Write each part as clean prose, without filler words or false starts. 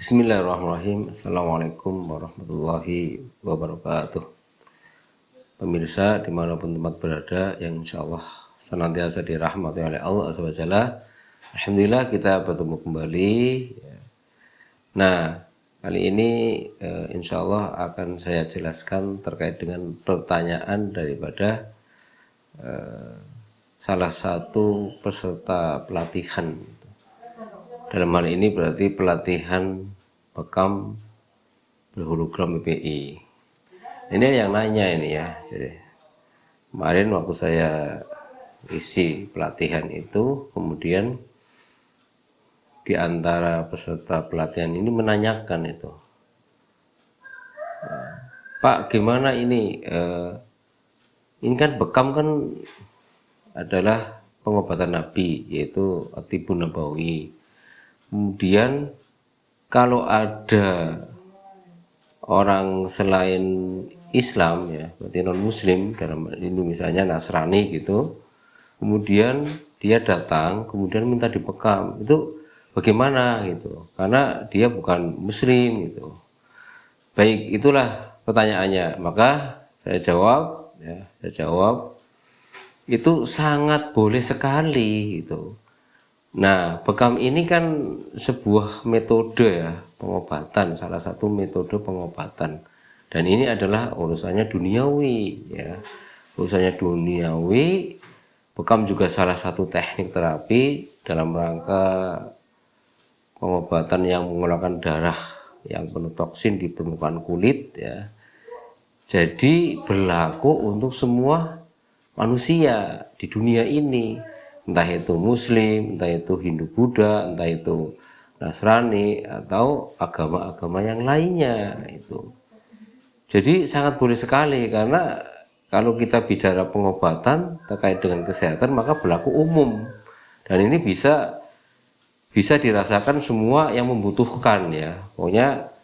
Bismillahirrahmanirrahim. Assalamualaikum warahmatullahi wabarakatuh. Pemirsa dimanapun tempat berada yang insya Allah senantiasa dirahmati oleh Allah SWT. Alhamdulillah kita bertemu kembali. Nah, kali ini insya Allah akan saya jelaskan terkait dengan pertanyaan daripada salah satu peserta pelatihan. Dalam hal ini berarti pelatihan bekam berhologram PPI. Ini yang nanya ini ya. Jadi kemarin waktu saya isi pelatihan itu, kemudian di antara peserta pelatihan ini menanyakan itu, Pak, gimana ini? Ini kan bekam kan adalah pengobatan Nabi, yaitu At-Tibbun Nabawi. Kemudian kalau ada orang selain Islam ya, berarti non Muslim, dalam ini misalnya Nasrani gitu, kemudian dia datang, kemudian minta dibekam, itu bagaimana gitu? Karena dia bukan Muslim gitu. Baik, itulah pertanyaannya. Maka saya jawab, ya, itu sangat boleh sekali gitu. Nah, bekam ini kan sebuah metode ya, pengobatan, salah satu metode pengobatan. Dan ini adalah urusannya duniawi ya. Urusannya duniawi, bekam juga salah satu teknik terapi dalam rangka pengobatan yang mengeluarkan darah yang penuh toksin di permukaan kulit ya. Jadi berlaku untuk semua manusia di dunia ini, entah itu Muslim, entah itu Hindu Buddha, entah itu Nasrani atau agama-agama yang lainnya itu. Jadi sangat boleh sekali, karena kalau kita bicara pengobatan terkait dengan kesehatan maka berlaku umum, dan ini bisa dirasakan semua yang membutuhkan ya. Pokoknya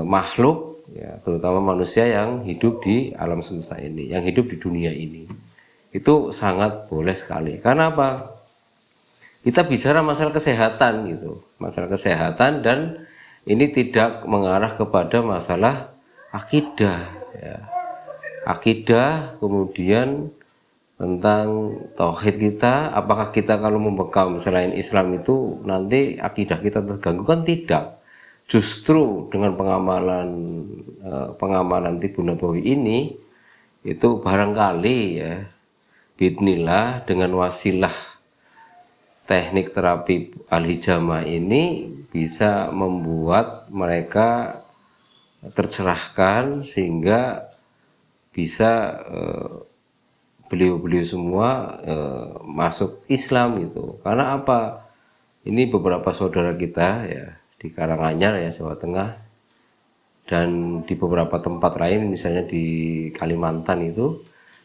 makhluk ya, terutama manusia yang hidup di alam semesta ini, yang hidup di dunia ini, itu sangat boleh sekali. Karena apa? Kita bicara masalah kesehatan gitu, masalah kesehatan, dan ini tidak mengarah kepada masalah akidah ya. Akidah, kemudian tentang tauhid kita, apakah kita kalau membekam selain Islam itu nanti akidah kita terganggu? Kan tidak. Justru dengan pengamalan Tibbun Nabawi ini, itu barangkali ya, bismillah, dengan wasilah teknik terapi al-hijamah ini bisa membuat mereka tercerahkan, sehingga bisa beliau-beliau semua masuk Islam gitu. Karena apa? Ini beberapa saudara kita ya di Karanganyar ya, Jawa Tengah, dan di beberapa tempat lain, misalnya di Kalimantan itu,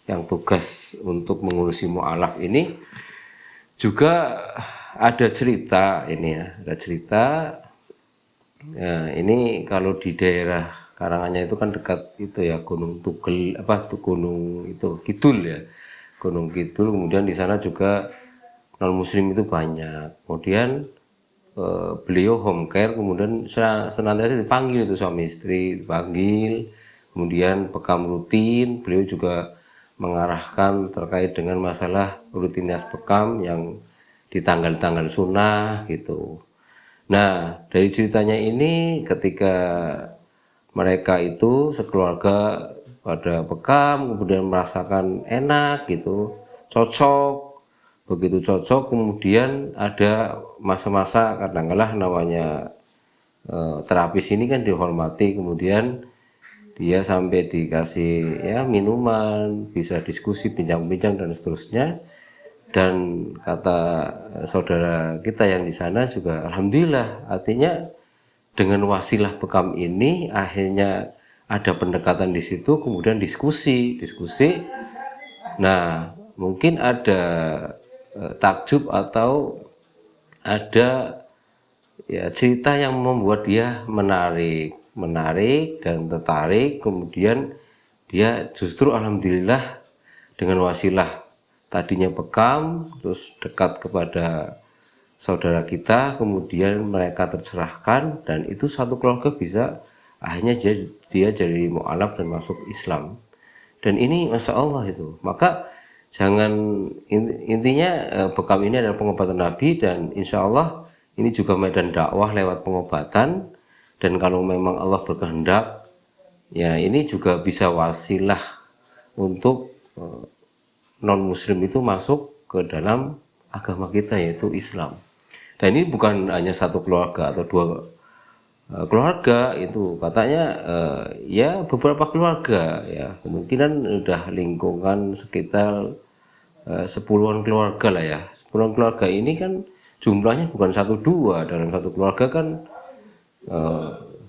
yang tugas untuk mengurusi mu'alaf ini juga ada cerita ini ya, ada cerita ya. Ini kalau di daerah Karanganyar itu kan dekat itu ya, Gunung Tugel, apa tuh, Gunung itu Kidul ya, Gunung Kidul. Kemudian di sana juga non Muslim itu banyak. Kemudian beliau home care, kemudian senantiasa dipanggil, itu suami istri dipanggil, kemudian bekam rutin. Beliau juga mengarahkan terkait dengan masalah rutinitas bekam yang di tanggal-tanggal sunnah gitu. Nah, dari ceritanya ini, ketika mereka itu sekeluarga pada bekam, kemudian merasakan enak gitu, cocok. Begitu cocok, kemudian ada masa-masa kadang-kala namanya terapis ini kan dihormati, kemudian dia sampai dikasih ya minuman, bisa diskusi, bincang-bincang dan seterusnya. Dan kata saudara kita yang di sana juga, alhamdulillah, artinya dengan wasilah bekam ini akhirnya ada pendekatan di situ, kemudian diskusi. Nah, mungkin ada takjub atau ada ya cerita yang membuat dia menarik dan tertarik. Kemudian dia justru alhamdulillah dengan wasilah tadinya bekam, terus dekat kepada saudara kita, kemudian mereka tercerahkan, dan itu satu keluarga bisa akhirnya dia jadi mu'alaf dan masuk Islam. Dan ini Masya Allah itu. Maka jangan, intinya bekam ini adalah pengobatan Nabi, dan insya Allah ini juga medan dakwah lewat pengobatan. Dan kalau memang Allah berkehendak, ya ini juga bisa wasilah untuk non muslim itu masuk ke dalam agama kita, yaitu Islam. Dan ini bukan hanya satu keluarga atau dua keluarga, itu katanya ya beberapa keluarga, ya kemungkinan udah lingkungan sekitar sepuluhan keluarga lah ya. Sepuluhan keluarga ini kan jumlahnya bukan satu dua, dalam satu keluarga kan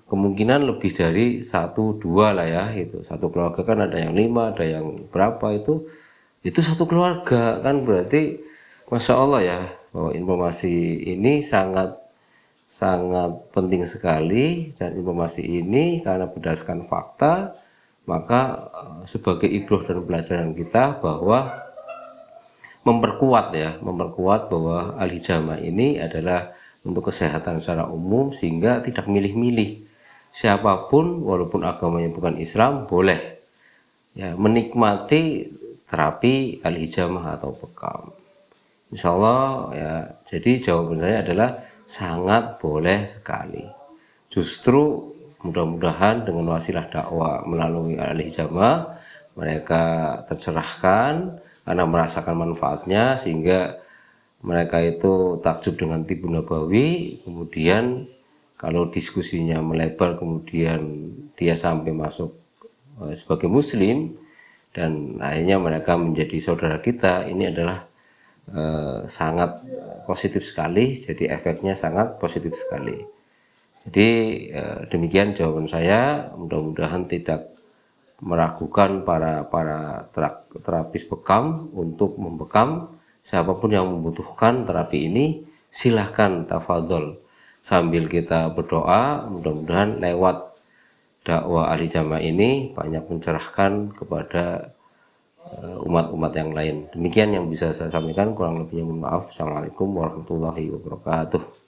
kemungkinan lebih dari satu dua lah ya. Itu satu keluarga kan ada yang 5, ada yang berapa, itu satu keluarga kan. Berarti Masya Allah ya, bahwa informasi ini sangat penting sekali. Dan informasi ini karena berdasarkan fakta, maka sebagai ibroh dan pelajaran kita bahwa memperkuat bahwa al-hijamah ini adalah untuk kesehatan secara umum, sehingga tidak milih-milih siapapun walaupun agamanya bukan Islam boleh ya menikmati terapi al-hijamah atau bekam. Insya Allah ya, jadi jawaban saya adalah sangat boleh sekali. Justru mudah-mudahan dengan wasilah dakwah melalui al-hijamah mereka tercerahkan karena merasakan manfaatnya, sehingga mereka itu takjub dengan tibu nabawi. Kemudian kalau diskusinya melebar, kemudian dia sampai masuk sebagai muslim, dan akhirnya mereka menjadi saudara kita. Ini adalah sangat positif sekali, jadi efeknya sangat positif sekali. Jadi demikian jawaban saya. Mudah-mudahan tidak meragukan para terapis bekam untuk membekam. Siapapun yang membutuhkan terapi ini, silahkan tafadhol. Sambil kita berdoa, mudah-mudahan lewat dakwah al-hijamah ini banyak mencerahkan kepada umat-umat yang lain. Demikian yang bisa saya sampaikan, kurang lebihnya mohon maaf. Assalamualaikum warahmatullahi wabarakatuh.